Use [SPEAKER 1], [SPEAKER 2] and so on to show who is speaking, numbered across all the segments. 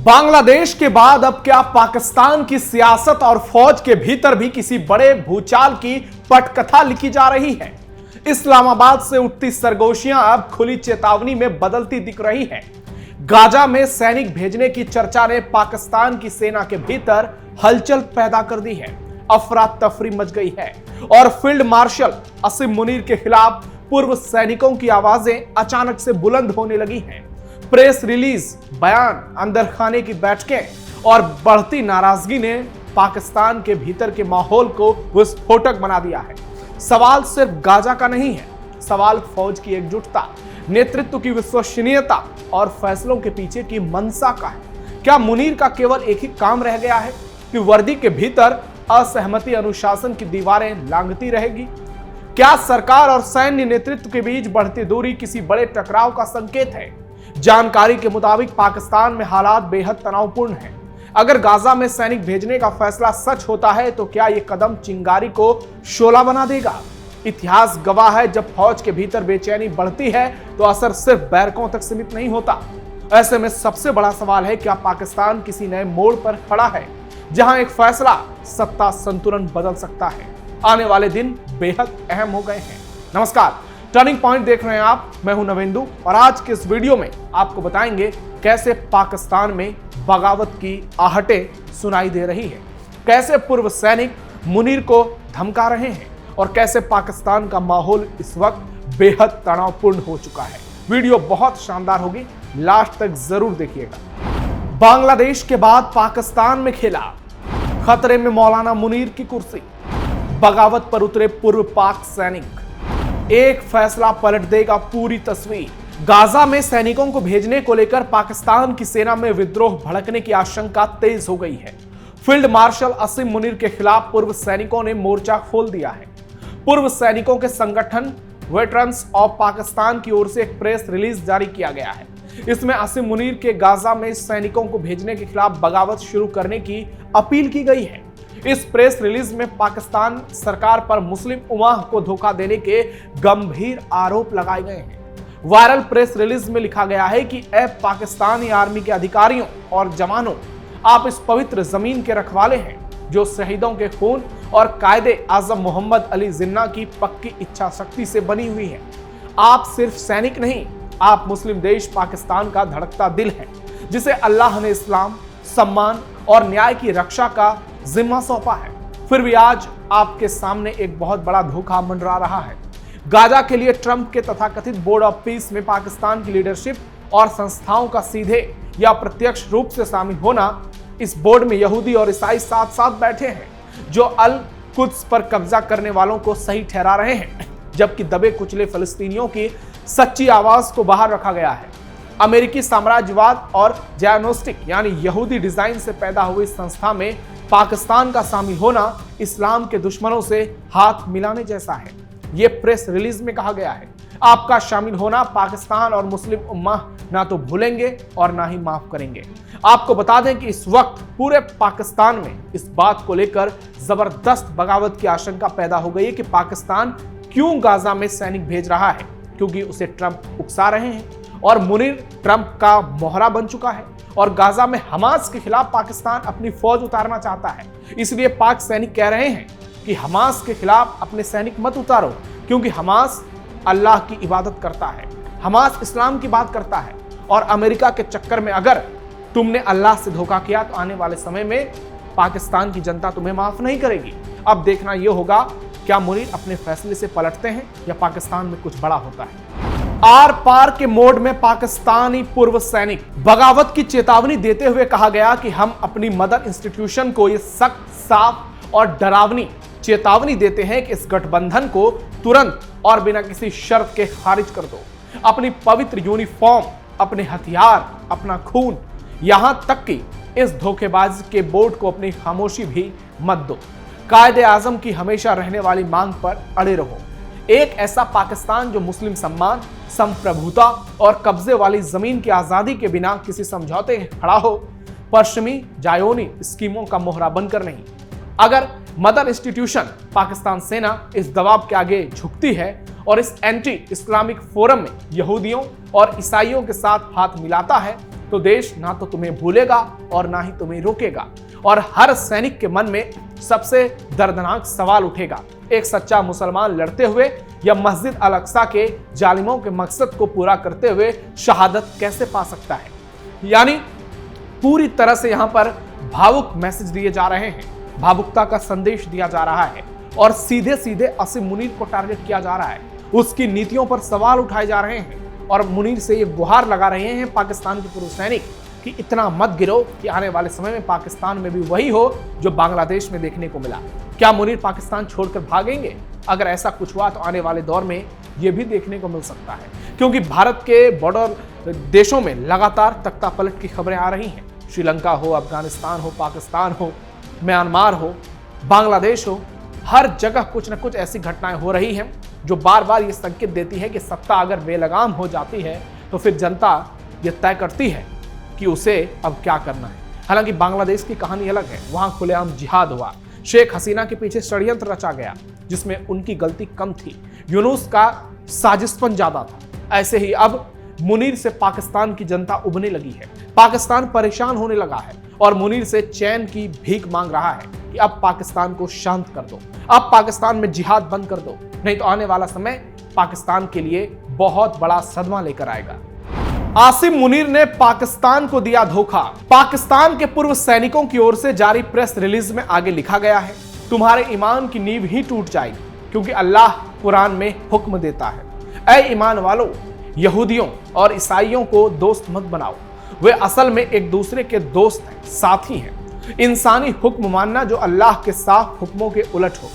[SPEAKER 1] बांग्लादेश के बाद अब क्या पाकिस्तान की सियासत और फौज के भीतर भी किसी बड़े भूचाल की पटकथा लिखी जा रही है। इस्लामाबाद से उठती सरगोशियां अब खुली चेतावनी में बदलती दिख रही हैं। गाजा में सैनिक भेजने की चर्चा ने पाकिस्तान की सेना के भीतर हलचल पैदा कर दी है। अफरा तफरी मच गई है और फील्ड मार्शल असीम मुनीर के खिलाफ पूर्व सैनिकों की आवाजें अचानक से बुलंद होने लगी हैं। प्रेस रिलीज, बयान, अंदर खाने की बैठकें और बढ़ती नाराजगी ने पाकिस्तान के भीतर के माहौल को विस्फोटक बना दिया है। सवाल सिर्फ गाजा का नहीं है, सवाल फौज की एकजुटता, नेतृत्व की विश्वसनीयता और फैसलों के पीछे की मंशा का है। क्या मुनीर का केवल एक ही काम रह गया है कि वर्दी के भीतर असहमति अनुशासन की दीवारें लांघती रहेगी? क्या सरकार और सैन्य नेतृत्व के बीच बढ़ती दूरी किसी बड़े टकराव का संकेत है? जानकारी के मुताबिक पाकिस्तान में हालात बेहद तनावपूर्ण हैं। अगर गाजा में सैनिक भेजने का फैसला सच होता है तो क्या यह कदम चिंगारी को शोला बना देगा? इतिहास गवाह है, जब फौज के भीतर बेचैनी बढ़ती है तो असर सिर्फ बैरकों तक सीमित नहीं होता। ऐसे में सबसे बड़ा सवाल है, क्या पाकिस्तान किसी नए मोड़ पर खड़ा है जहां एक फैसला सत्ता संतुलन बदल सकता है? आने वाले दिन बेहद अहम हो गए हैं। नमस्कार, टर्निंग पॉइंट देख रहे हैं आप। मैं हूं नवेंदु और आज के इस वीडियो में आपको बताएंगे कैसे पाकिस्तान में बगावत की आहटें सुनाई दे रही है, कैसे पूर्व सैनिक मुनीर को धमका रहे हैं और कैसे पाकिस्तान का माहौल इस वक्त बेहद तनावपूर्ण हो चुका है। वीडियो बहुत शानदार होगी, लास्ट तक जरूर देखिएगा। बांग्लादेश के बाद पाकिस्तान में खेला, खतरे में मौलाना मुनीर की कुर्सी, बगावत पर उतरे पूर्व पाक सैनिक, एक फैसला पलट देगा पूरी तस्वीर। गाजा में सैनिकों को भेजने को लेकर पाकिस्तान की सेना में विद्रोह भड़कने की आशंका तेज हो गई है। फील्ड मार्शल असीम मुनीर के खिलाफ पूर्व सैनिकों ने मोर्चा खोल दिया है। पूर्व सैनिकों के संगठन वेटरन्स ऑफ पाकिस्तान की ओर से एक प्रेस रिलीज जारी किया गया है। इसमें असीम मुनीर के गाजा में सैनिकों को भेजने के खिलाफ बगावत शुरू करने की अपील की गई है। इस प्रेस रिलीज में पाकिस्तान सरकार पर मुस्लिम उम्माह को धोखा देने के गंभीर आरोप लगाए गए हैं। वायरल प्रेस रिलीज में लिखा गया है कि ऐ पाकिस्तानी आर्मी के अधिकारियों और जवानों, आप इस पवित्र जमीन के रखवाले हैं जो शहीदों के खून और कायदे आजम मोहम्मद अली जिन्ना की पक्की इच्छा शक्ति से बनी हुई है। आप सिर्फ सैनिक नहीं, आप मुस्लिम देश पाकिस्तान का धड़कता दिल है, जिसे अल्लाह ने इस्लाम, सम्मान और न्याय की रक्षा का जिम्मा सौंपा है। फिर भी आज आपके सामने एक बहुत बड़ा धोखा मंडरा रहा है। गाजा के लिए ट्रंप के तथाकथित बोर्ड ऑफ पीस में पाकिस्तान की लीडरशिप और संस्थाओं का सीधे या प्रत्यक्ष रूप से शामिल होना। इस बोर्ड में यहूदी और ईसाई साथ साथ बैठे हैं जो अल कुद्स पर कब्जा करने वालों को सही ठहरा रहे हैं, जबकि दबे कुचले फलस्तीनियों की सच्ची आवाज को बाहर रखा गया है। अमेरिकी साम्राज्यवाद और ज़ायोनिस्टिक यानी यहूदी डिजाइन से पैदा हुई संस्था में पाकिस्तान का शामिल होना इस्लाम के दुश्मनों से हाथ मिलाने जैसा है, यह प्रेस रिलीज में कहा गया है। आपका शामिल होना पाकिस्तान और मुस्लिम उम्मा ना तो भूलेंगे और ना ही माफ करेंगे। आपको बता दें कि इस वक्त पूरे पाकिस्तान में इस बात को लेकर जबरदस्त बगावत की आशंका पैदा हो गई है कि पाकिस्तान क्यों गाजा में सैनिक भेज रहा है, क्योंकि उसे ट्रंप उकसा रहे हैं और मुनीर ट्रंप का मोहरा बन चुका है और गाजा में हमास के खिलाफ पाकिस्तान अपनी फौज उतारना चाहता है। इसलिए पाक सैनिक कह रहे हैं कि हमास के खिलाफ अपने सैनिक मत उतारो, क्योंकि हमास अल्लाह की इबादत करता है, हमास इस्लाम की बात करता है और अमेरिका के चक्कर में अगर तुमने अल्लाह से धोखा किया तो आने वाले समय में पाकिस्तान की जनता तुम्हें माफ नहीं करेगी। अब देखना यह होगा, क्या मुनीर अपने फैसले से पलटते हैं या पाकिस्तान में कुछ बड़ा होता है। आर पार के मोड में पाकिस्तानी पूर्व सैनिक, बगावत की चेतावनी देते हुए कहा गया कि हम अपनी मदर इंस्टीट्यूशन को ये सख्त, साफ और डरावनी चेतावनी देते हैं कि इस गठबंधन को तुरंत और बिना किसी शर्त के खारिज कर दो। अपनी पवित्र यूनिफॉर्म, अपने हथियार, अपना खून, यहां तक कि इस धोखेबाज के बोर्ड को अपनी खामोशी भी मत दो। कायदे आजम की हमेशा रहने वाली मांग पर अड़े रहो। एक ऐसा पाकिस्तान जो मुस्लिम सम्मान, संप्रभुता और कब्जे वाली जमीन की आजादी के बिना किसी समझौते के खड़ा हो, पश्चिमी जायोनी स्कीमों का मोहरा बनकर नहीं। अगर मदर इंस्टीट्यूशन पाकिस्तान सेना इस दबाव के आगे झुकती है और इस एंटी इस्लामिक फोरम में यहूदियों और ईसाइयों के साथ हाथ मिलाता है तो देश ना तो तुम्हें भूलेगा और ना ही तुम्हें रोकेगा। और हर सैनिक के मन में सबसे दर्दनाक सवाल उठेगा, एक सच्चा मुसलमान लड़ते हुए या मस्जिद अल अक्सा के जालिमों के मकसद को पूरा करते हुए शहादत कैसे पा सकता है। यानी पूरी तरह से यहां पर भावुक मैसेज दिए जा रहे हैं, भावुकता का संदेश दिया जा रहा है और सीधे सीधे आसिम मुनीर को टारगेट किया जा रहा है। उसकी नीतियों पर सवाल उठाए जा रहे हैं और मुनीर से ये गुहार लगा रहे हैं पाकिस्तान के पूर्व सैनिक कि इतना मत गिरो कि आने वाले समय में पाकिस्तान में भी वही हो जो बांग्लादेश में देखने को मिला। क्या मुनीर पाकिस्तान छोड़कर भागेंगे? अगर ऐसा कुछ हुआ तो आने वाले दौर में यह भी देखने को मिल सकता है, क्योंकि भारत के बॉर्डर देशों में लगातार तख्तापलट की खबरें आ रही हैं। श्रीलंका हो, अफगानिस्तान हो, पाकिस्तान हो, म्यांमार हो, बांग्लादेश हो, हर जगह कुछ न कुछ ऐसी घटनाएं हो रही हैं जो बार बार ये संकेत देती है कि सत्ता अगर बेलगाम हो जाती है तो फिर जनता ये तय करती है कि उसे अब क्या करना है। हालांकि बांग्लादेश की कहानी अलग है, वहां खुलेआम जिहाद हुआ, शेख हसीना के पीछे षड्यंत्र रचा गया जिसमें उनकी गलती कम थी, यूनुस का साजिशपन ज्यादा था। ऐसे ही अब मुनीर से पाकिस्तान की जनता उबने लगी है, पाकिस्तान परेशान होने लगा है और मुनीर से चैन की भीख मांग रहा है कि अब पाकिस्तान को शांत कर दो, अब पाकिस्तान में जिहाद बंद कर दो, नहीं तो आने वाला समय पाकिस्तान के लिए बहुत बड़ा सदमा लेकर आएगा। आसिम मुनीर ने पाकिस्तान को दिया धोखा। पाकिस्तान के पूर्व सैनिकों की ओर से जारी प्रेस रिलीज में आगे लिखा गया है, तुम्हारे ईमान की नींव ही टूट जाएगी, क्योंकि अल्लाह कुरान में हुक्म देता है, ऐ ईमान वालों, यहूदियों और ईसाइयों को दोस्त मत बनाओ, वे असल में एक दूसरे के दोस्त हैं, साथी हैं। इंसानी हुक्म मानना जो अल्लाह के साफ हुक्मों के उलट हो,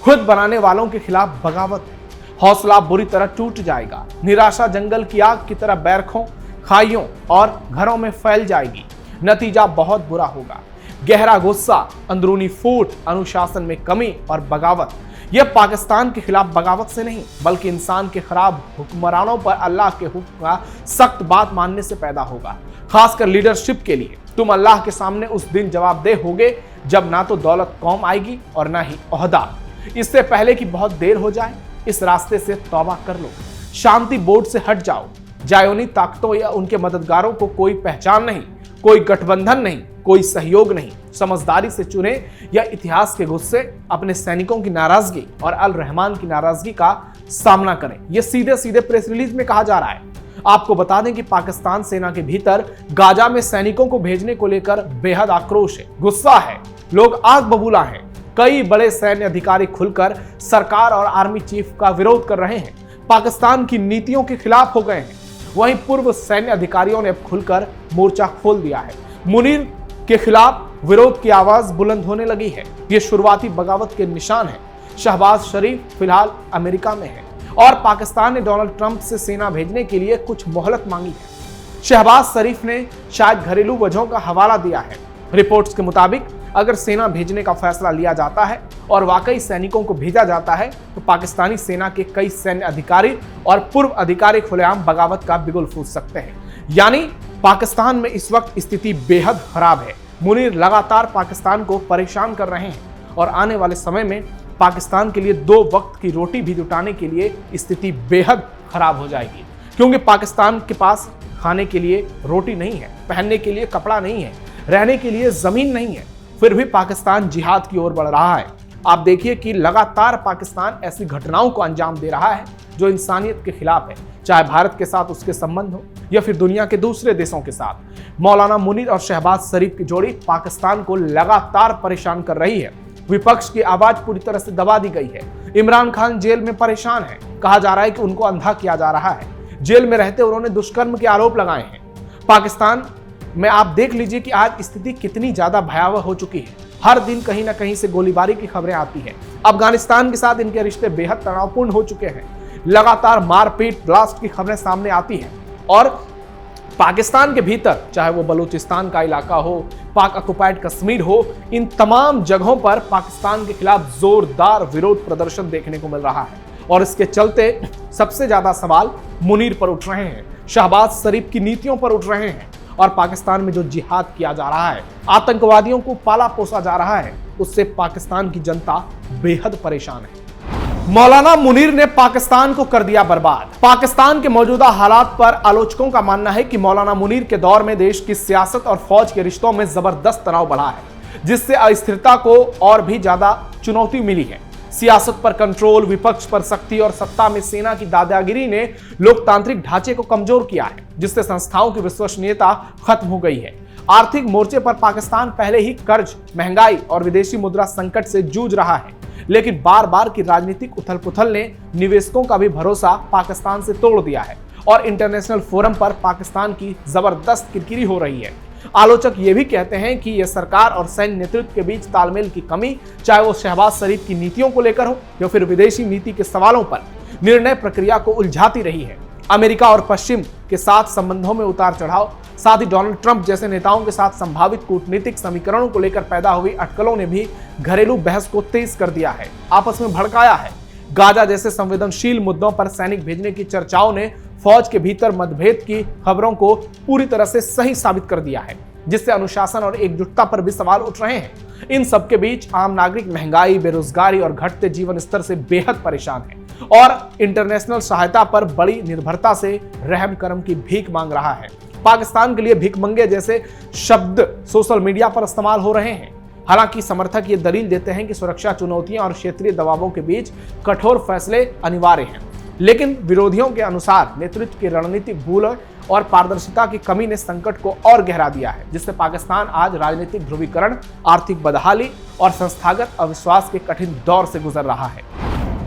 [SPEAKER 1] खुद बनाने वालों के खिलाफ बगावत है। हौसला बुरी तरह टूट जाएगा, निराशा जंगल की आग की तरह बैरखों, खाइयों और घरों में फैल जाएगी। नतीजा बहुत बुरा होगा, गहरा गुस्सा, अंदरूनी फूट, अनुशासन में कमी और बगावत। यह पाकिस्तान के खिलाफ बगावत से नहीं बल्कि इंसान के खराब हुक्मरानों पर अल्लाह के हुक्म का सख्त बात मानने से पैदा होगा। खासकर लीडरशिप के लिए तुम अल्लाह के सामने उस दिन जवाबदेह होगे जब ना तो दौलत कौम आएगी और ना ही ओहदा। इससे पहले कि बहुत देर हो जाए इस रास्ते से तौबा कर लो, शांति बोर्ड से हट जाओ। जायोनी ताकतों या उनके मददगारों को कोई पहचान नहीं, कोई गठबंधन नहीं, कोई सहयोग नहीं। समझदारी से चुने या इतिहास के गुस्से अपने सैनिकों की नाराजगी और अल रहमान की नाराजगी का सामना करें। यह सीधे सीधे प्रेस रिलीज में कहा जा रहा है। आपको बता दें कि पाकिस्तान सेना के भीतर गाजा में सैनिकों को भेजने को लेकर बेहद आक्रोश है, गुस्सा है, लोग आग बबूला हैं। कई बड़े सैन्य अधिकारी खुलकर सरकार और आर्मी चीफ का विरोध कर रहे हैं, पाकिस्तान की नीतियों के खिलाफ हो गए हैं। वहीं पूर्व सैन्य अधिकारियों ने अब खुलकर मोर्चा खोल दिया है। मुनीर के खिलाफ विरोध की आवाज बुलंद होने लगी है। ये शुरुआती बगावत के निशान है। शहबाज शरीफ फिलहाल अमेरिका में है और पाकिस्तान ने डोनाल्ड ट्रंप से सेना भेजने के लिए कुछ मोहलत मांगी है। शहबाज शरीफ ने शायद घरेलू वजहों का हवाला दिया है। रिपोर्ट्स के मुताबिक अगर सेना भेजने का फैसला लिया जाता है और वाकई सैनिकों को भेजा जाता है तो पाकिस्तानी सेना के कई सैन्य अधिकारी और पूर्व अधिकारी खुलेआम बगावत का बिगुल फूंक सकते हैं। यानी पाकिस्तान में इस वक्त स्थिति बेहद खराब है। मुनीर लगातार पाकिस्तान को परेशान कर रहे हैं और आने वाले समय में पाकिस्तान के लिए 2 वक्त की रोटी भी जुटाने के लिए स्थिति बेहद खराब हो जाएगी, क्योंकि पाकिस्तान के पास खाने के लिए रोटी नहीं है, पहनने के लिए कपड़ा नहीं है, रहने के लिए जमीन नहीं है, फिर भी पाकिस्तान जिहाद की ओर बढ़ रहा है। आप देखिए कि लगातार पाकिस्तान ऐसी घटनाओं को अंजाम दे रहा है जो इंसानियत के खिलाफ है, चाहे भारत के साथ उसके संबंध हो या फिर दुनिया के दूसरे देशों के साथ। मौलाना मुनीर और शहबाज शरीफ की जोड़ी पाकिस्तान को लगातार परेशान कर रही है। विपक्ष की आवाज पूरी तरह से दबा दी गई है। इमरान खान जेल में परेशान है, कहा जा रहा है कि उनको अंधा किया जा रहा है। जेल में रहते उन्होंने दुष्कर्म के आरोप लगाए हैं। पाकिस्तान में आप देख लीजिए कि आज स्थिति कितनी ज्यादा भयावह हो चुकी है। हर दिन कहीं ना कहीं से गोलीबारी की खबरें आती हैं। अफगानिस्तान के साथ इनके रिश्ते बेहद तनावपूर्ण हो चुके हैं। लगातार मारपीट, ब्लास्ट की खबरें सामने आती हैं और पाकिस्तान के भीतर, चाहे वो बलूचिस्तान का इलाका हो, पाक ऑक्युपाइड कश्मीर हो, इन तमाम जगहों पर पाकिस्तान के खिलाफ जोरदार विरोध प्रदर्शन देखने को मिल रहा है और इसके चलते सबसे ज्यादा सवाल मुनीर पर उठ रहे हैं, शहबाज शरीफ की नीतियों पर उठ रहे हैं और पाकिस्तान में जो जिहाद किया जा रहा है, आतंकवादियों को पाला पोसा जा रहा है, उससे पाकिस्तान की जनता बेहद परेशान है। मौलाना मुनीर ने पाकिस्तान को कर दिया बर्बाद। पाकिस्तान के मौजूदा हालात पर आलोचकों का मानना है कि मौलाना मुनीर के दौर में देश की सियासत और फौज के रिश्तों में जबरदस्त तनाव बढ़ा है, जिससे अस्थिरता को और भी ज्यादा चुनौती मिली है। सियासत पर कंट्रोल, विपक्ष पर सख्ती और सत्ता में सेना की दादागिरी ने लोकतांत्रिक ढांचे को कमजोर किया है, जिससे संस्थाओं की विश्वसनीयता खत्म हो गई है। आर्थिक मोर्चे पर पाकिस्तान पहले ही कर्ज, महंगाई और विदेशी मुद्रा संकट से जूझ रहा है, लेकिन बार बार की राजनीतिक उथल-पुथल ने निवेशकों का भी भरोसा पाकिस्तान से तोड़ दिया है और इंटरनेशनल फोरम पर पाकिस्तान की जबरदस्त किरकिरी हो रही है। आलोचक ये भी कहते हैं कि यह सरकार और सैन्य नेतृत्व के बीच तालमेल की कमी, चाहे वो शहबाज शरीफ की नीतियों को लेकर हो या फिर विदेशी नीति के सवालों पर, निर्णय प्रक्रिया को उलझाती रही है। अमेरिका और पश्चिम के साथ संबंधों में उतार चढ़ाव, साथ ही डोनाल्ड ट्रंप जैसे नेताओं के साथ संभावित कूटनीतिक समीकरणों को लेकर पैदा हुई अटकलों ने भी घरेलू बहस को तेज कर दिया है, आपस में भड़काया है। गाजा जैसे संवेदनशील मुद्दों पर सैनिक भेजने की चर्चाओं ने फौज के भीतर मतभेद की खबरों को पूरी तरह से सही साबित कर दिया है, जिससे अनुशासन और एकजुटता पर भी सवाल उठ रहे हैं। इन सबके बीच आम नागरिक महंगाई, बेरोजगारी और घटते जीवन स्तर से बेहद परेशान है और इंटरनेशनल सहायता पर बड़ी निर्भरता से रहम करम की भीख मांग रहा है। पाकिस्तान के लिए भिखमंगे जैसे शब्द सोशल मीडिया पर इस्तेमाल हो रहे हैं। हालांकि समर्थक ये दलील देते हैं कि सुरक्षा चुनौतियां और क्षेत्रीय दबावों के बीच कठोर फैसले अनिवार्य हैं, लेकिन विरोधियों के अनुसार नेतृत्व की रणनीतिक भूल और पारदर्शिता की कमी ने संकट को और गहरा दिया है, जिससे पाकिस्तान आज राजनीतिक ध्रुवीकरण, आर्थिक बदहाली और संस्थागत अविश्वास के कठिन दौर से गुजर रहा है।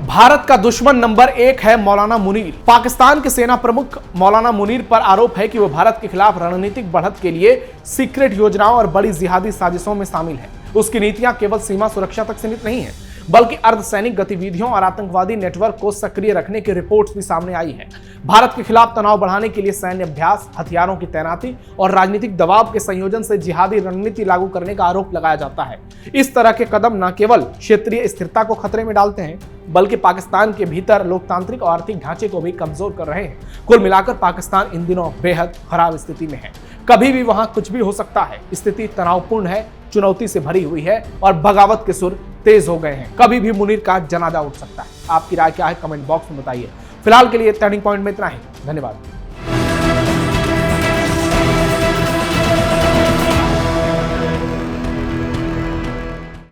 [SPEAKER 1] भारत का दुश्मन नंबर 1 है मौलाना मुनीर। पाकिस्तान के सेना प्रमुख मौलाना मुनीर पर आरोप है कि वो भारत के खिलाफ रणनीतिक बढ़त के लिए सीक्रेट योजनाओं और बड़ी जिहादी साजिशों में शामिल है। उसकी नीतियां केवल सीमा सुरक्षा तक सीमित नहीं है, बल्कि अर्धसैनिक गतिविधियों और आतंकवादी नेटवर्क को सक्रिय रखने की रिपोर्ट्स भी सामने आई है। भारत के खिलाफ तनाव बढ़ाने के लिए सैन्य अभ्यास, हथियारों की तैनाती और राजनीतिक दबाव के संयोजन से जिहादी रणनीति लागू करने का आरोप लगाया जाता है। इस तरह के कदम न केवल क्षेत्रीय स्थिरता को खतरे में डालते हैं, बल्कि पाकिस्तान के भीतर लोकतांत्रिक और आर्थिक ढांचे को भी कमजोर कर रहे हैं। कुल मिलाकर पाकिस्तान इन दिनों बेहद खराब स्थिति में है। कभी भी वहां कुछ भी हो सकता है। स्थिति तनावपूर्ण है, चुनौती से भरी हुई है और बगावत के सुर तेज हो गए हैं। कभी भी मुनीर का जनाजा उठ सकता है। आपकी राय क्या है, कमेंट बॉक्स में बताइए। फिलहाल के लिए टर्निंग पॉइंट में इतना ही। धन्यवाद।